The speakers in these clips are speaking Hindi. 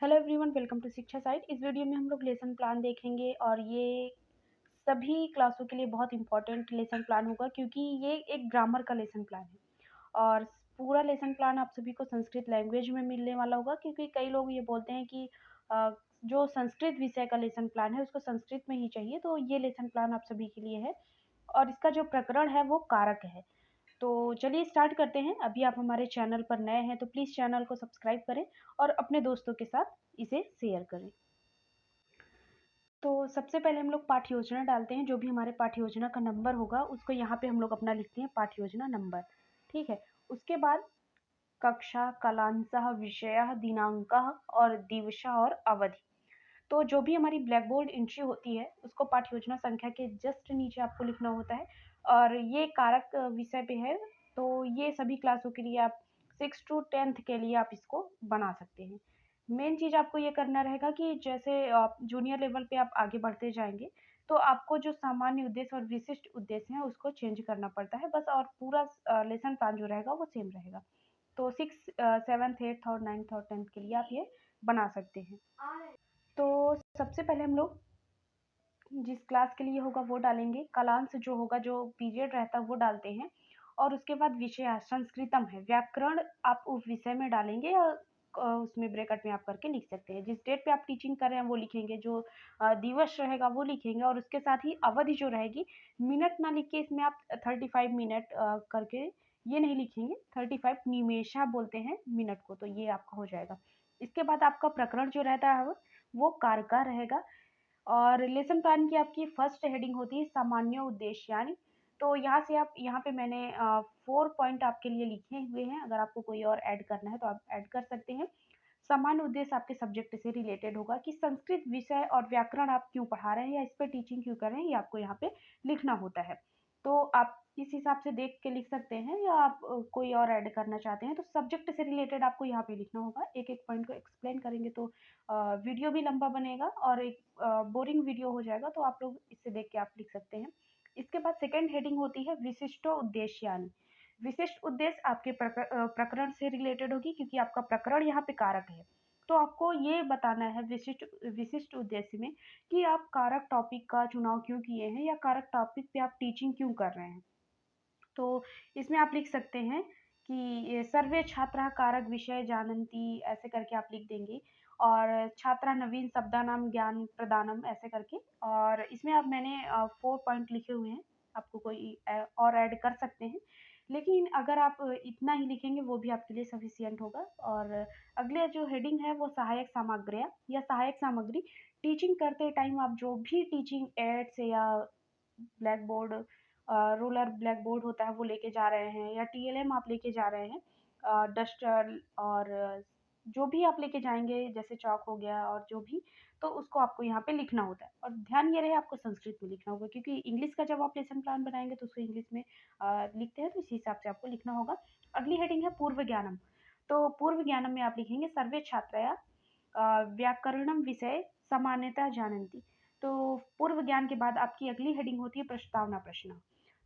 हेलो एवरीवन, वेलकम टू शिक्षा साइट। इस वीडियो में हम लोग लेसन प्लान देखेंगे और ये सभी क्लासों के लिए बहुत इंपॉर्टेंट लेसन प्लान होगा क्योंकि ये एक ग्रामर का लेसन प्लान है। और पूरा लेसन प्लान आप सभी को संस्कृत लैंग्वेज में मिलने वाला होगा क्योंकि कई लोग ये बोलते हैं कि जो संस्कृत विषय का लेसन प्लान है उसको संस्कृत में ही चाहिए, तो ये लेसन प्लान आप सभी के लिए है। और इसका जो प्रकरण है वो कारक है। तो चलिए स्टार्ट करते हैं। अभी आप हमारे चैनल पर नए हैं तो प्लीज़ चैनल को सब्सक्राइब करें और अपने दोस्तों के साथ इसे शेयर करें। तो सबसे पहले हम लोग पाठ्य योजना डालते हैं। जो भी हमारे पाठ्य योजना का नंबर होगा उसको यहाँ पे हम लोग अपना लिखते हैं पाठ्य योजना नंबर। ठीक है। उसके बाद कक्षा, कालांशः, विषयः, दिनांकः और दिवसः और अवधि। तो जो भी हमारी ब्लैक बोर्ड एंट्री होती है उसको पाठ्य योजना संख्या के जस्ट नीचे आपको लिखना होता है। और ये कारक विषय पे है, तो ये सभी क्लासों के लिए आप 6 टू 10th के लिए आप इसको बना सकते हैं। मेन चीज़ आपको ये करना रहेगा कि जैसे आप जूनियर लेवल पे आप आगे बढ़ते जाएँगे, तो आपको जो सामान्य उद्देश्य और विशिष्ट उद्देश्य हैं उसको चेंज करना पड़ता है बस, और पूरा लेसन प्लान जो रहेगा वो सेम रहेगा। तो 6, 7th, 8th और 9th और 10th के लिए आप ये बना सकते हैं। तो सबसे पहले हम लोग जिस क्लास के लिए होगा वो डालेंगे। कालांश जो होगा, जो पीरियड रहता है वो डालते हैं। और उसके बाद विषय संस्कृतम है, व्याकरण आप उस विषय में डालेंगे और उसमें ब्रैकेट में आप करके लिख सकते हैं। जिस डेट पे आप टीचिंग कर रहे हैं वो लिखेंगे, जो दिवस रहेगा वो लिखेंगे, और उसके साथ ही अवधि जो रहेगी, मिनट ना लिख के इसमें आप 35 मिनट करके ये नहीं लिखेंगे। 35 निमेषा बोलते हैं मिनट को, तो ये आपका हो जाएगा। इसके बाद आपका प्रकरण जो रहता है वो कार्य का रहेगा। और लेसन प्लान की आपकी फर्स्ट हेडिंग होती है सामान्य उद्देश्य यानी। तो यहाँ से आप, यहाँ पे मैंने 4 पॉइंट आपके लिए लिखे हुए हैं। अगर आपको कोई और ऐड करना है तो आप ऐड कर सकते हैं। सामान्य उद्देश्य आपके सब्जेक्ट से रिलेटेड होगा कि संस्कृत विषय और व्याकरण आप क्यों पढ़ा रहे हैं या इस पर टीचिंग क्यों कर रहे हैं, ये आपको यहाँ पे लिखना होता है। तो आप इस हिसाब से देख के लिख सकते हैं, या आप कोई और ऐड करना चाहते हैं तो सब्जेक्ट से रिलेटेड आपको यहाँ पे लिखना होगा। एक एक पॉइंट को एक्सप्लेन करेंगे तो वीडियो भी लंबा बनेगा और एक बोरिंग वीडियो हो जाएगा, तो आप लोग इससे देख के आप लिख सकते हैं। इसके बाद सेकंड हेडिंग होती है विशिष्ट उद्देश्य यानी। विशिष्ट उद्देश्य आपके प्रकरण से रिलेटेड होगी क्योंकि आपका प्रकरण यहाँ पे कारक है। तो आपको ये बताना है विशिष्ट विशिष्ट उद्देश्य में कि आप कारक टॉपिक का चुनाव क्यों किए हैं या कारक टॉपिक पे आप टीचिंग क्यों कर रहे हैं। तो इसमें आप लिख सकते हैं कि ये सर्वे छात्रा कारक विषय जानन्ति, ऐसे करके आप लिख देंगे। और छात्रा नवीन शब्दानाम ज्ञान प्रदानम, ऐसे करके। और इसमें अब मैंने 4 पॉइंट लिखे हुए हैं, आपको कोई और ऐड कर सकते हैं, लेकिन अगर आप इतना ही लिखेंगे वो भी आपके लिए सफिशिएंट होगा। और अगले जो हेडिंग है वो सहायक सामग्रियाँ या सहायक सामग्री। टीचिंग करते टाइम आप जो भी टीचिंग एड्स या black board, ruler black board होता है वो लेके जा रहे हैं, या टीएलएम आप लेके जा रहे हैं, डस्टर और जो भी आप लेके जाएंगे जैसे चॉक हो गया और जो भी, तो उसको आपको यहाँ पे लिखना होता है। और ध्यान ये रहे आपको संस्कृत में लिखना होगा क्योंकि इंग्लिश का जब आप लेसन प्लान बनाएंगे तो उसको इंग्लिश में लिखते हैं, तो इसी हिसाब से आपको लिखना होगा। अगली हेडिंग है पूर्व ज्ञानम। तो पूर्व ज्ञानम में आप लिखेंगे सर्वे छात्राया व्याकरणम विषय सामान्यतः जानन्ति। तो पूर्व ज्ञान के बाद आपकी अगली हेडिंग होती है प्रस्तावना प्रश्न।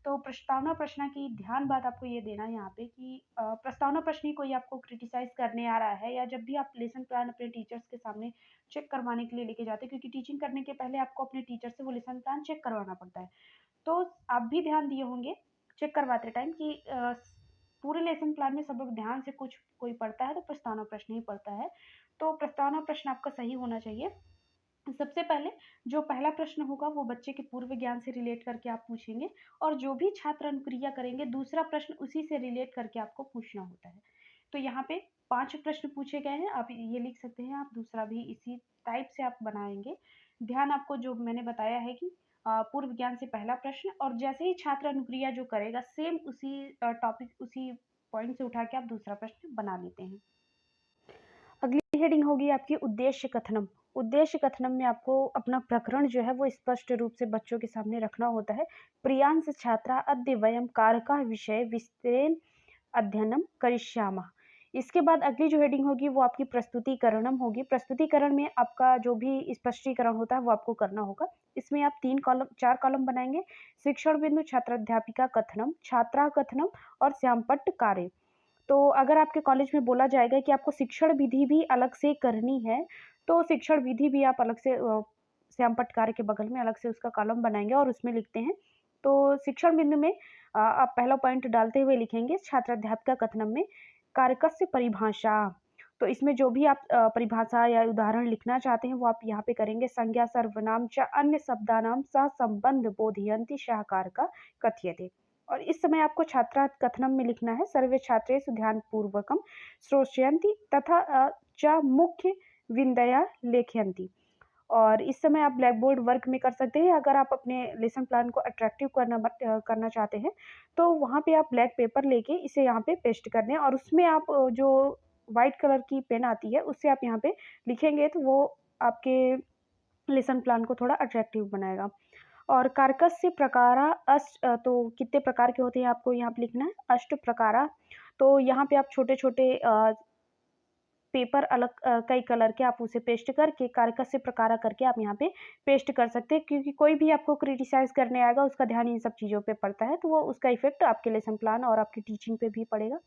तो प्रस्तावना प्रश्न की ध्यान बात आपको ये देना है यहाँ पे कि प्रस्तावना प्रश्न ही कोई आपको क्रिटिसाइज करने आ रहा है, या जब भी आप लेसन प्लान अपने टीचर्स के सामने चेक करवाने के लिए लेके जाते हैं, क्योंकि टीचिंग करने के पहले आपको अपने टीचर से वो लेसन प्लान चेक करवाना पड़ता है। तो आप भी ध्यान दिए होंगे चेक करवाते टाइम कि पूरे लेसन प्लान में सब लोग ध्यान से कुछ कोई पढ़ता है तो प्रस्तावना प्रश्न ही पढ़ता है। तो प्रस्तावना प्रश्न आपका सही होना चाहिए। सबसे पहले जो पहला प्रश्न होगा वो बच्चे के पूर्व ज्ञान से रिलेट करके आप पूछेंगे, और जो भी छात्र अनुक्रिया करेंगे दूसरा प्रश्न उसी से रिलेट करके आपको पूछना होता है। तो यहाँ पे 5 प्रश्न पूछे गए हैं, आप ये लिख सकते हैं। आप दूसरा भी इसी टाइप से आप बनाएंगे। ध्यान आपको जो मैंने बताया है कि पूर्व ज्ञान से पहला प्रश्न, और जैसे ही छात्र अनुक्रिया जो करेगा सेम उसी टॉपिक उसी पॉइंट से उठा के आप दूसरा प्रश्न बना लेते हैं। अगली हेडिंग होगी आपकी उद्देश्य कथनम। उद्देश्य कथनम में आपको अपना प्रकरण जो है वो स्पष्ट रूप से बच्चों के सामने रखना होता है। प्रियांश छात्रा अद्य वयम कारकः विषय विस्तरेण अध्ययनम करिष्यामः। इसके बाद अगली जो हेडिंग होगी वो आपकी प्रस्तुतिकरणम होगी। प्रस्तुतिकरण में आपका जो भी स्पष्टीकरण होता है वो आपको करना होगा। इसमें आप 3 कॉलम 4 कॉलम बनाएंगे। शिक्षण बिंदु, छात्राध्यापिका कथनम, छात्रा कथनम और श्यामपट्ट कार्य। तो अगर आपके कॉलेज में बोला जाएगा कि आपको शिक्षण विधि भी अलग से करनी है, तो शिक्षण विधि भी आप अलग से श्याम पटकारे के बगल में अलग से उसका कॉलम बनाएँगे और उसमें लिखते हैं। तो शिक्षण बिंदु में आप पहला पॉइंट डालते हुए लिखेंगे छात्र-अध्यापक कथनम में कारकस्य परिभाषा। तो इसमें जो भी आप परिभाषा या उदाहरण लिखना चाहते हैं, वो आप यहाँ पे करेंगे। संज्ञा, सर्वनाम च अन्य शब्दानां सह संबंध बोधयन्ति सह-कारका कथ्यते। और इस समय आपको छात्रा कथनम में लिखना है सर्वे छात्रेषु ध्यानपूर्वकं श्रोष्यन्ति तथा च मुख्य विन्दया लेखयन्ति। और इस समय आप ब्लैक बोर्ड वर्क में कर सकते हैं। अगर आप अपने लेसन प्लान को अट्रैक्टिव करना चाहते हैं, तो वहाँ पे आप ब्लैक पेपर लेके इसे यहाँ पे पेस्ट कर दें और उसमें आप जो व्हाइट कलर की पेन आती है, उससे आप यहाँ पे लिखेंगे तो वो आपके लेसन प्लान को थोड़ा अट्रैक्टिव बनाएगा। और कार्कस्य प्रकारा तो कितने प्रकार के होते हैं आपको यहाँ पे लिखना है, अष्ट प्रकारा। तो यहाँ पे आप छोटे-छोटे पेपर अलग कई कलर के आप उसे पेस्ट करके कारकस्य प्रकारा करके आप यहाँ पे पेस्ट कर सकते हैं, क्योंकि कोई भी आपको क्रिटिसाइज़ करने आएगा, उसका ध्यान इन सब चीज़ों पे पड़ता है, तो वो उसका इफ़ेक्ट आपके लेसन प्लान और आपकी टीचिंग पे भी पड़ेगा।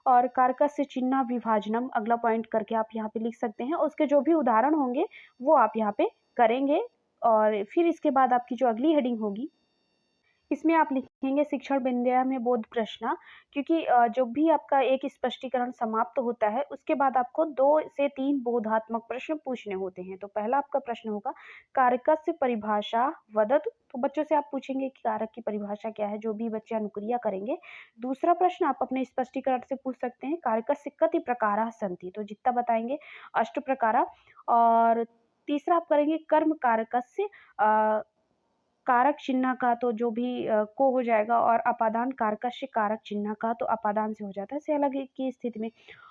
और कारकस्य चिह्ना विभाजनम अगला पॉइंट करके आप यहाँ पे लिख सकते हैं। उसके जो भी उदाहरण होंगे, वो आप यहाँ पे करेंगे और फिर इसके बाद आपकी जो अगली हेडिंग होगी, इसमें आप लिखेंगे शिक्षण विद्या में बोध प्रश्न, क्योंकि जब भी आपका एक स्पष्टीकरण समाप्त होता है, उसके बाद आपको 2 से 3 बोधात्मक प्रश्न पूछने होते हैं। तो पहला आपका प्रश्न होगा कारकस्य परिभाषा वदतु। तो बच्चों से आप पूछेंगे कि कारक की परिभाषा क्या है, जो भी बच्चे अनुक्रिया करेंगे। दूसरा प्रश्न आप अपने स्पष्टीकरण से पूछ सकते हैं कारकस्य कति प्रकाराः सन्ति, तो जितना बताएँगे अष्ट प्रकारा। और तीसरा आप करेंगे कर्म कारकस्य कारक चिन्ह का, तो जो भी को हो जाएगा, और अपादान कारकस्य कारक चिन्ह का, तो अपादान से हो जाता है से अलग की स्थिति में।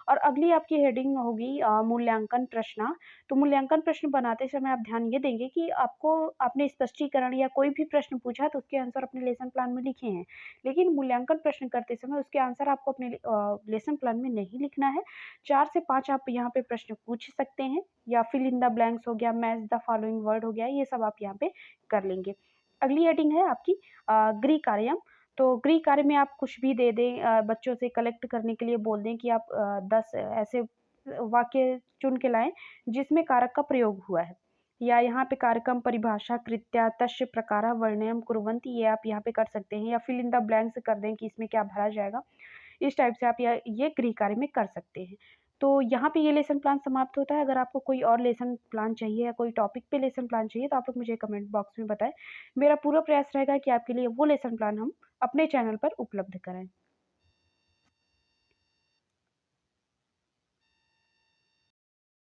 और अगली आपकी हेडिंग होगी मूल्यांकन प्रश्न। तो मूल्यांकन प्रश्न बनाते समय आप ध्यान ये देंगे कि आपको आपने स्पष्टीकरण या कोई भी प्रश्न पूछा तो उसके आंसर अपने लेसन प्लान में लिखे हैं, लेकिन मूल्यांकन प्रश्न करते समय उसके आंसर आपको अपने लेसन प्लान में नहीं लिखना है। 4 से 5 आप यहाँ पे प्रश्न पूछ सकते हैं, या फिल इन द ब्लैंक्स हो गया, मैच द फॉलोइंग वर्ड हो गया, ये सब आप यहाँ पे कर लेंगे। अगली हेडिंग है आपकी गृह कार्यम। तो गृह कार्य में आप कुछ भी दे दें, बच्चों से कलेक्ट करने के लिए बोल दें कि आप 10 ऐसे वाक्य चुन के लाएँ जिसमें कारक का प्रयोग हुआ है। या यहाँ पे कारकम परिभाषा कृत्या तस्य प्रकारा वर्णयम कुर्वन्ति, ये आप यहाँ पे कर सकते हैं, या फिल इन द ब्लैंक्स कर दें कि इसमें क्या भरा जाएगा। इस टाइप से आप ये गृह कार्य में कर सकते हैं। तो यहाँ पे ये लेसन प्लान समाप्त होता है। अगर आपको कोई और लेसन प्लान चाहिए या कोई टॉपिक पे लेसन प्लान चाहिए, तो आप लोग मुझे कमेंट बॉक्स में बताएँ। मेरा पूरा प्रयास रहेगा कि आपके लिए वो लेसन प्लान हम अपने चैनल पर उपलब्ध कराएँ।